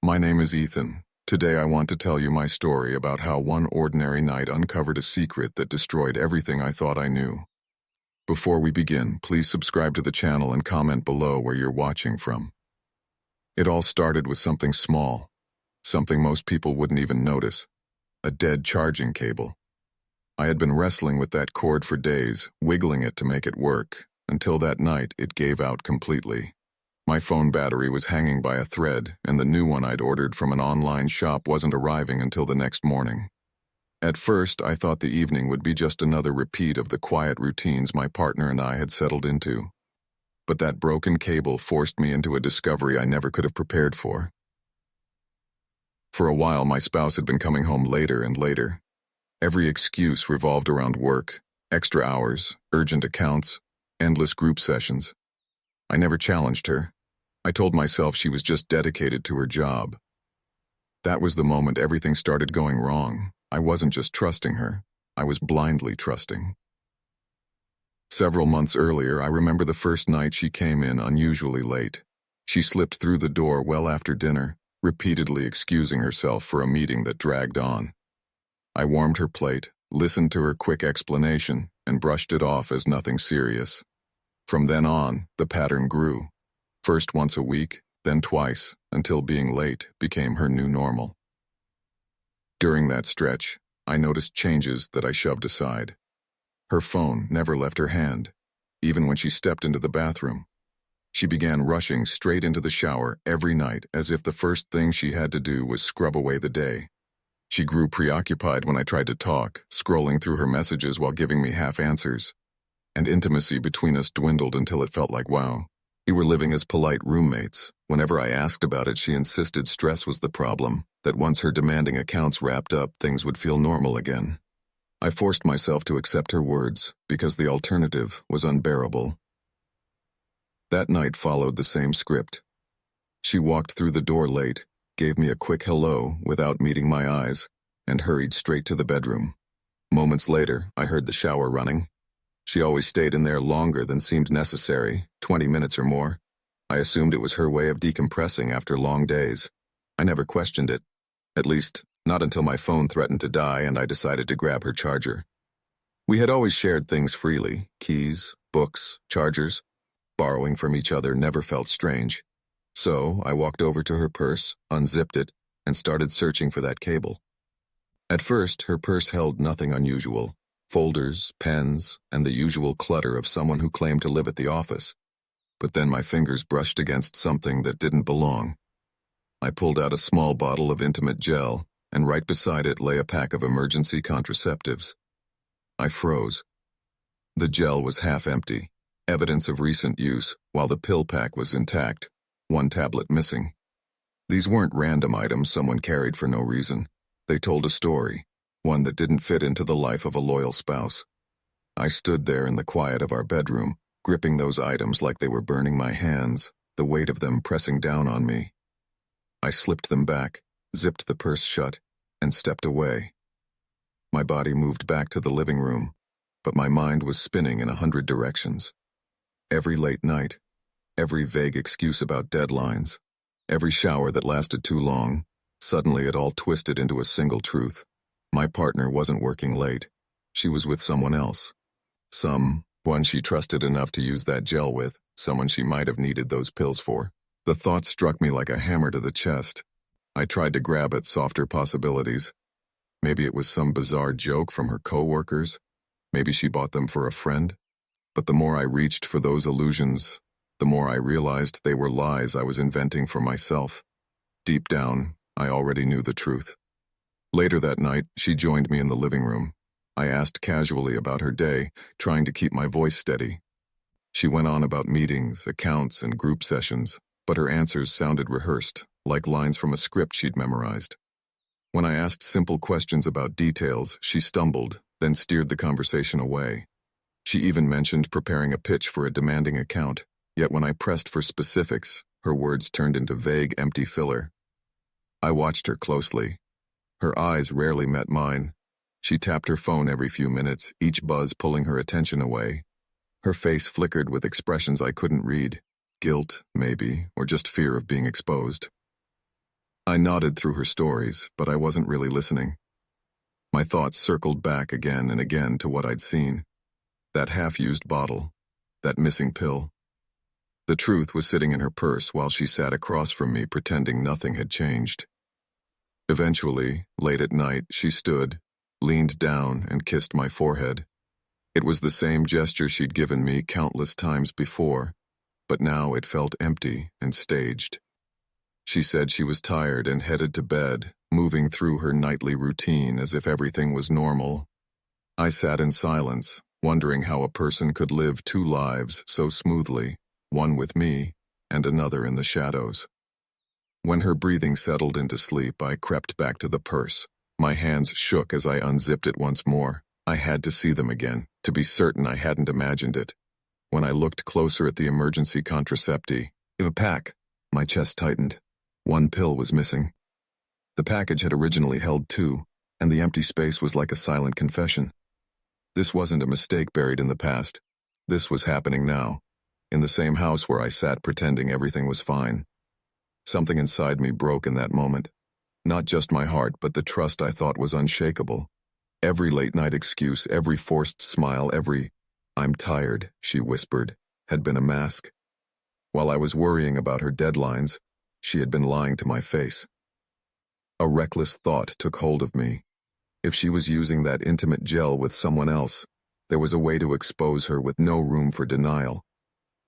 My name is Ethan. Today I want to tell you my story about how one ordinary night uncovered a secret that destroyed everything I thought I knew. Before we begin, please subscribe to the channel and comment below where you're watching from. It all started with something small, something most people wouldn't even notice, a dead charging cable. I had been wrestling with that cord for days, wiggling it to make it work, until that night it gave out completely. My phone battery was hanging by a thread, and the new one I'd ordered from an online shop wasn't arriving until the next morning. At first, I thought the evening would be just another repeat of the quiet routines my partner and I had settled into. But that broken cable forced me into a discovery I never could have prepared for. For a while, my spouse had been coming home later and later. Every excuse revolved around work, extra hours, urgent accounts, endless group sessions. I never challenged her. I told myself she was just dedicated to her job. That was the moment everything started going wrong. I wasn't just trusting her, I was blindly trusting. Several months earlier, I remember the first night she came in unusually late. She slipped through the door well after dinner, repeatedly excusing herself for a meeting that dragged on. I warmed her plate, listened to her quick explanation, and brushed it off as nothing serious. From then on, the pattern grew. First once a week, then twice, until being late became her new normal. During that stretch, I noticed changes that I shoved aside. Her phone never left her hand, even when she stepped into the bathroom. She began rushing straight into the shower every night as if the first thing she had to do was scrub away the day. She grew preoccupied when I tried to talk, scrolling through her messages while giving me half answers. And intimacy between us dwindled until it felt like, wow, we were living as polite roommates. Whenever I asked about it, she insisted stress was the problem, that once her demanding accounts wrapped up, things would feel normal again. I forced myself to accept her words, because the alternative was unbearable. That night followed the same script. She walked through the door late, gave me a quick hello without meeting my eyes, and hurried straight to the bedroom. Moments later, I heard the shower running. She always stayed in there longer than seemed necessary, 20 minutes or more. I assumed it was her way of decompressing after long days. I never questioned it. At least, not until my phone threatened to die and I decided to grab her charger. We had always shared things freely, keys, books, chargers. Borrowing from each other never felt strange. So I walked over to her purse, unzipped it, and started searching for that cable. At first, her purse held nothing unusual. Folders, pens, and the usual clutter of someone who claimed to live at the office. But then my fingers brushed against something that didn't belong. I pulled out a small bottle of intimate gel, and right beside it lay a pack of emergency contraceptives. I froze. The gel was half empty, evidence of recent use, while the pill pack was intact, one tablet missing. These weren't random items someone carried for no reason. They told a story. One that didn't fit into the life of a loyal spouse. I stood there in the quiet of our bedroom, gripping those items like they were burning my hands, the weight of them pressing down on me. I slipped them back, zipped the purse shut, and stepped away. My body moved back to the living room, but my mind was spinning in 100 directions. Every late night, every vague excuse about deadlines, every shower that lasted too long, suddenly it all twisted into a single truth. My partner wasn't working late. She was with someone else. Someone she trusted enough to use that gel with, someone she might have needed those pills for. The thought struck me like a hammer to the chest. I tried to grab at softer possibilities. Maybe it was some bizarre joke from her coworkers. Maybe she bought them for a friend. But the more I reached for those illusions, the more I realized they were lies I was inventing for myself. Deep down, I already knew the truth. Later that night, she joined me in the living room. I asked casually about her day, trying to keep my voice steady. She went on about meetings, accounts, and group sessions, but her answers sounded rehearsed, like lines from a script she'd memorized. When I asked simple questions about details, she stumbled, then steered the conversation away. She even mentioned preparing a pitch for a demanding account, yet when I pressed for specifics, her words turned into vague, empty filler. I watched her closely. Her eyes rarely met mine. She tapped her phone every few minutes, each buzz pulling her attention away. Her face flickered with expressions I couldn't read. Guilt, maybe, or just fear of being exposed. I nodded through her stories, but I wasn't really listening. My thoughts circled back again and again to what I'd seen. That half-used bottle. That missing pill. The truth was sitting in her purse while she sat across from me pretending nothing had changed. Eventually, late at night, she stood, leaned down, and kissed my forehead. It was the same gesture she'd given me countless times before, but now it felt empty and staged. She said she was tired and headed to bed, moving through her nightly routine as if everything was normal. I sat in silence, wondering how a person could live two lives so smoothly, one with me and another in the shadows. When her breathing settled into sleep, I crept back to the purse. My hands shook as I unzipped it once more. I had to see them again, to be certain I hadn't imagined it. When I looked closer at the emergency contraceptive, a pack, my chest tightened. One pill was missing. The package had originally held two, and the empty space was like a silent confession. This wasn't a mistake buried in the past. This was happening now, in the same house where I sat pretending everything was fine. Something inside me broke in that moment. Not just my heart, but the trust I thought was unshakable. Every late-night excuse, every forced smile, every "I'm tired," she whispered, had been a mask. While I was worrying about her deadlines, she had been lying to my face. A reckless thought took hold of me. If she was using that intimate gel with someone else, there was a way to expose her with no room for denial.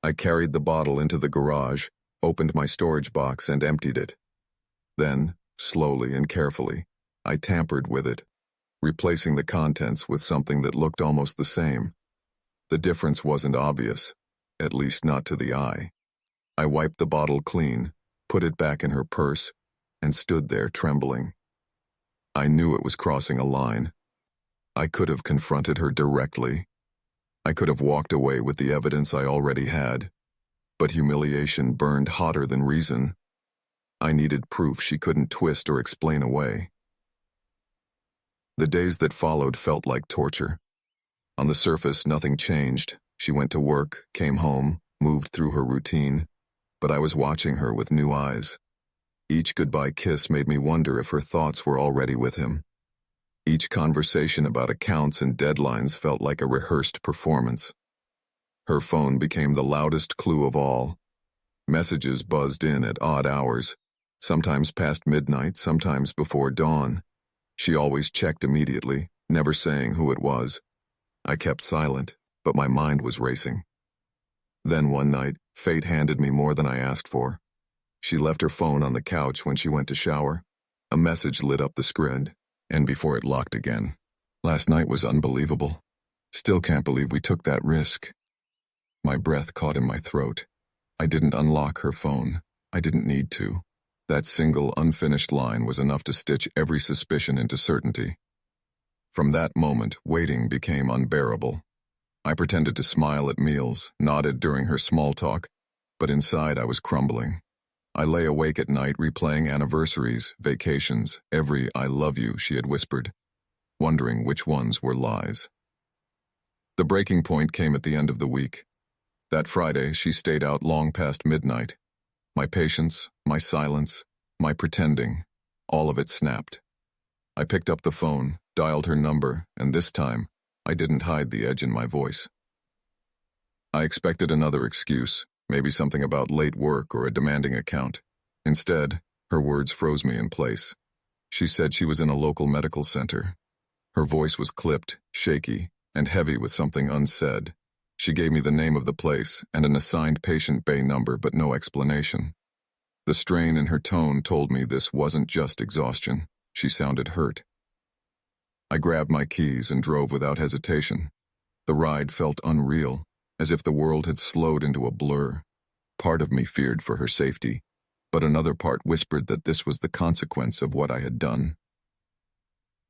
I carried the bottle into the garage, opened my storage box, and emptied it. Then, slowly and carefully, I tampered with it, replacing the contents with something that looked almost the same. The difference wasn't obvious, at least not to the eye. I wiped the bottle clean, put it back in her purse, and stood there trembling. I knew it was crossing a line. I could have confronted her directly. I could have walked away with the evidence I already had, but humiliation burned hotter than reason. I needed proof she couldn't twist or explain away. The days that followed felt like torture. On the surface, nothing changed. She went to work, came home, moved through her routine, but I was watching her with new eyes. Each goodbye kiss made me wonder if her thoughts were already with him. Each conversation about accounts and deadlines felt like a rehearsed performance. Her phone became the loudest clue of all. Messages buzzed in at odd hours, sometimes past midnight, sometimes before dawn. She always checked immediately, never saying who it was. I kept silent, but my mind was racing. Then one night, fate handed me more than I asked for. She left her phone on the couch when she went to shower. A message lit up the screen, and before it locked again. Last night was unbelievable. Still can't believe we took that risk. My breath caught in my throat. I didn't unlock her phone. I didn't need to. That single, unfinished line was enough to stitch every suspicion into certainty. From that moment, waiting became unbearable. I pretended to smile at meals, nodded during her small talk, but inside I was crumbling. I lay awake at night replaying anniversaries, vacations, every "I love you" she had whispered, wondering which ones were lies. The breaking point came at the end of the week. That Friday, she stayed out long past midnight. My patience, my silence, my pretending, all of it snapped. I picked up the phone, dialed her number, and this time, I didn't hide the edge in my voice. I expected another excuse, maybe something about late work or a demanding account. Instead, her words froze me in place. She said she was in a local medical center. Her voice was clipped, shaky, and heavy with something unsaid. She gave me the name of the place and an assigned patient bay number, but no explanation. The strain in her tone told me this wasn't just exhaustion. She sounded hurt. I grabbed my keys and drove without hesitation. The ride felt unreal, as if the world had slowed into a blur. Part of me feared for her safety, but another part whispered that this was the consequence of what I had done.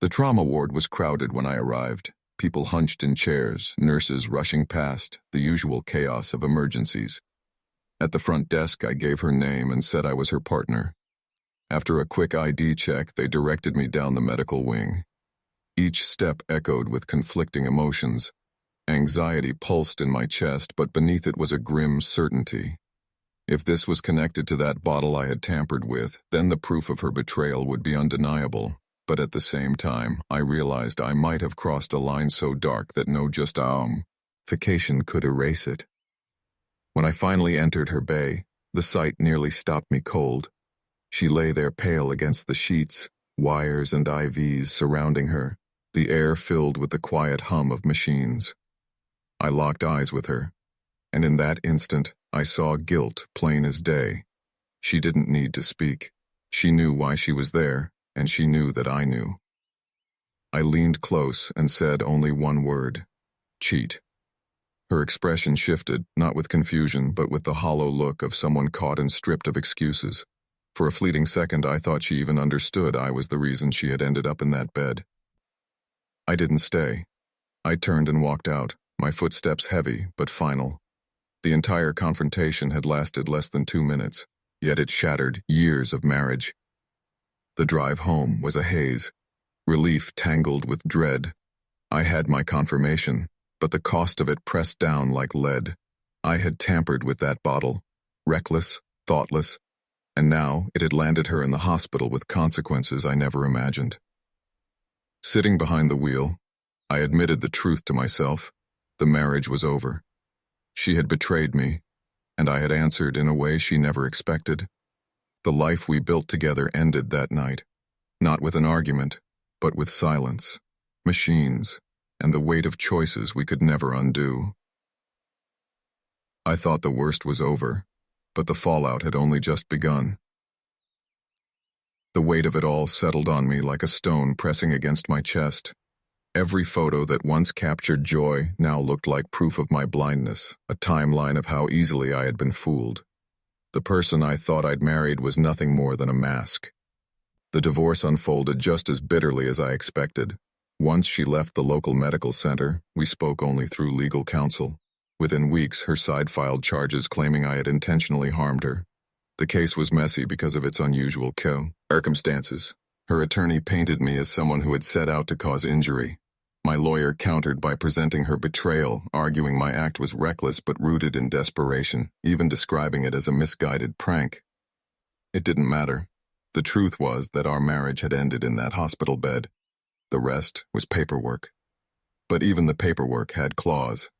The trauma ward was crowded when I arrived. People hunched in chairs, nurses rushing past, the usual chaos of emergencies. At the front desk, I gave her name and said I was her partner. After a quick ID check, they directed me down the medical wing. Each step echoed with conflicting emotions. Anxiety pulsed in my chest, but beneath it was a grim certainty. If this was connected to that bottle I had tampered with, then the proof of her betrayal would be undeniable. But at the same time, I realized I might have crossed a line so dark that no justification could erase it. When I finally entered her bay, the sight nearly stopped me cold. She lay there pale against the sheets, wires and IVs surrounding her, the air filled with the quiet hum of machines. I locked eyes with her, and in that instant, I saw guilt plain as day. She didn't need to speak. She knew why she was there, and she knew that I knew. I leaned close and said only one word: cheat. Her expression shifted, not with confusion, but with the hollow look of someone caught and stripped of excuses. For a fleeting second, I thought she even understood I was the reason she had ended up in that bed. I didn't stay. I turned and walked out, my footsteps heavy but final. The entire confrontation had lasted less than 2 minutes, yet it shattered years of marriage. The drive home was a haze, relief tangled with dread. I had my confirmation, but the cost of it pressed down like lead. I had tampered with that bottle, reckless, thoughtless, and now it had landed her in the hospital with consequences I never imagined. Sitting behind the wheel, I admitted the truth to myself. The marriage was over. She had betrayed me, and I had answered in a way she never expected. The life we built together ended that night, not with an argument, but with silence, machines, and the weight of choices we could never undo. I thought the worst was over, but the fallout had only just begun. The weight of it all settled on me like a stone pressing against my chest. Every photo that once captured joy now looked like proof of my blindness, a timeline of how easily I had been fooled. The person I thought I'd married was nothing more than a mask. The divorce unfolded just as bitterly as I expected. Once she left the local medical center, we spoke only through legal counsel. Within weeks, her side filed charges claiming I had intentionally harmed her. The case was messy because of its unusual circumstances. Her attorney painted me as someone who had set out to cause injury. My lawyer countered by presenting her betrayal, arguing my act was reckless but rooted in desperation, even describing it as a misguided prank. It didn't matter. The truth was that our marriage had ended in that hospital bed. The rest was paperwork. But even the paperwork had claws.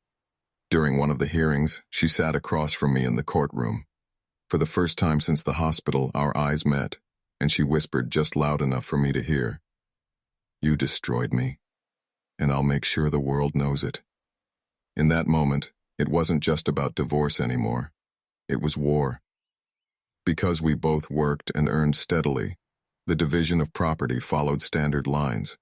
During one of the hearings, she sat across from me in the courtroom. For the first time since the hospital, our eyes met, and she whispered just loud enough for me to hear, "You destroyed me, and I'll make sure the world knows it." In that moment, it wasn't just about divorce anymore. It was war. Because we both worked and earned steadily, the division of property followed standard lines.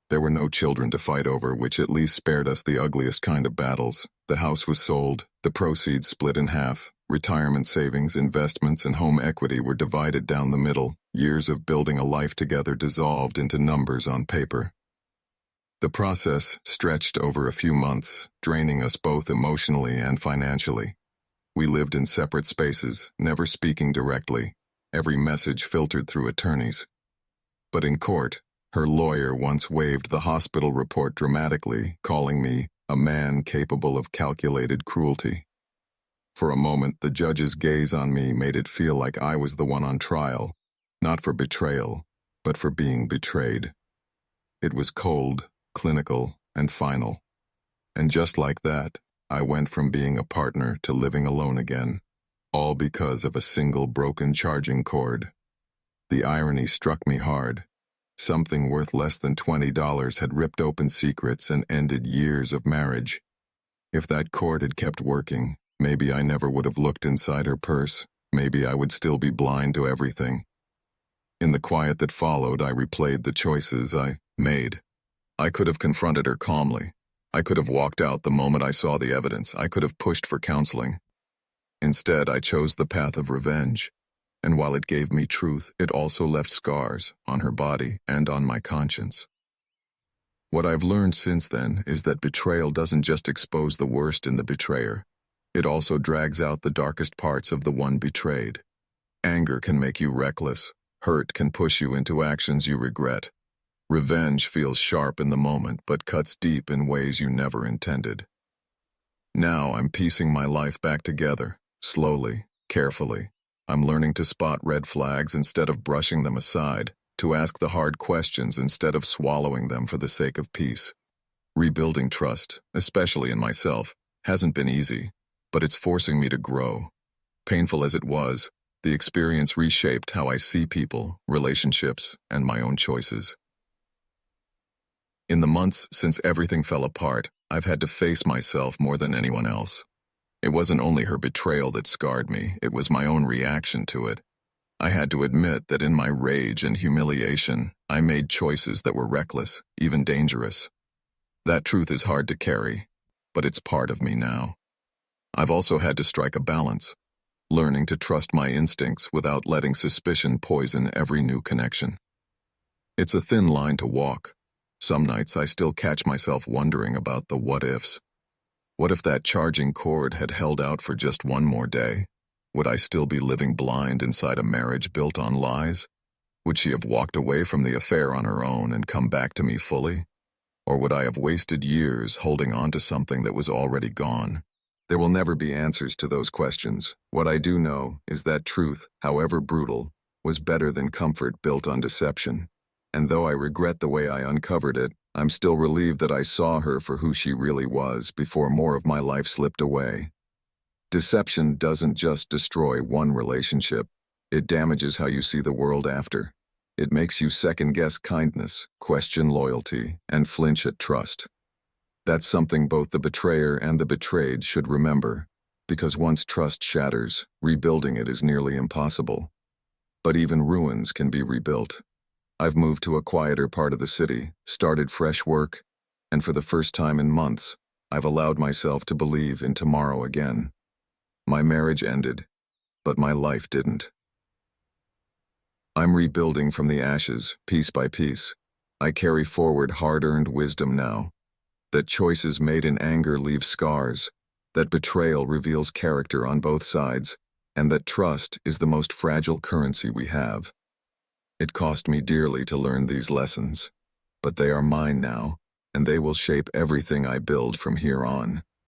There were no children to fight over, which at least spared us the ugliest kind of battles. The house was sold, the proceeds split in half, retirement savings, investments, and home equity were divided down the middle. Years of building a life together dissolved into numbers on paper. The process stretched over a few months, draining us both emotionally and financially. We lived in separate spaces, never speaking directly, every message filtered through attorneys. But in court, her lawyer once waived the hospital report dramatically, calling me a man capable of calculated cruelty. For a moment, the judge's gaze on me made it feel like I was the one on trial, not for betrayal, but for being betrayed. It was cold, clinical, and final. And just like that, I went from being a partner to living alone again, all because of a single broken charging cord. The irony struck me hard. Something worth less than $20 had ripped open secrets and ended years of marriage. If that cord had kept working, maybe I never would have looked inside her purse. Maybe I would still be blind to everything. In the quiet that followed, I replayed the choices I made. I could have confronted her calmly. I could have walked out the moment I saw the evidence. I could have pushed for counseling. Instead, I chose the path of revenge. And while it gave me truth, it also left scars on her body and on my conscience. What I've learned since then is that betrayal doesn't just expose the worst in the betrayer. It also drags out the darkest parts of the one betrayed. Anger can make you reckless. Hurt can push you into actions you regret. Revenge feels sharp in the moment, but cuts deep in ways you never intended. Now I'm piecing my life back together, slowly, carefully. I'm learning to spot red flags instead of brushing them aside, to ask the hard questions instead of swallowing them for the sake of peace. Rebuilding trust, especially in myself, hasn't been easy, but it's forcing me to grow. Painful as it was, the experience reshaped how I see people, relationships, and my own choices. In the months since everything fell apart, I've had to face myself more than anyone else. It wasn't only her betrayal that scarred me, it was my own reaction to it. I had to admit that in my rage and humiliation, I made choices that were reckless, even dangerous. That truth is hard to carry, but it's part of me now. I've also had to strike a balance, learning to trust my instincts without letting suspicion poison every new connection. It's a thin line to walk. Some nights I still catch myself wondering about the what-ifs. What if that charging cord had held out for just one more day? Would I still be living blind inside a marriage built on lies? Would she have walked away from the affair on her own and come back to me fully? Or would I have wasted years holding on to something that was already gone? There will never be answers to those questions. What I do know is that truth, however brutal, was better than comfort built on deception. And though I regret the way I uncovered it, I'm still relieved that I saw her for who she really was before more of my life slipped away. Deception doesn't just destroy one relationship, it damages how you see the world after. It makes you second-guess kindness, question loyalty, and flinch at trust. That's something both the betrayer and the betrayed should remember, because once trust shatters, rebuilding it is nearly impossible. But even ruins can be rebuilt. I've moved to a quieter part of the city, started fresh work, and for the first time in months, I've allowed myself to believe in tomorrow again. My marriage ended, but my life didn't. I'm rebuilding from the ashes, piece by piece. I carry forward hard-earned wisdom now, that choices made in anger leave scars, that betrayal reveals character on both sides, and that trust is the most fragile currency we have. It cost me dearly to learn these lessons, but they are mine now, and they will shape everything I build from here on.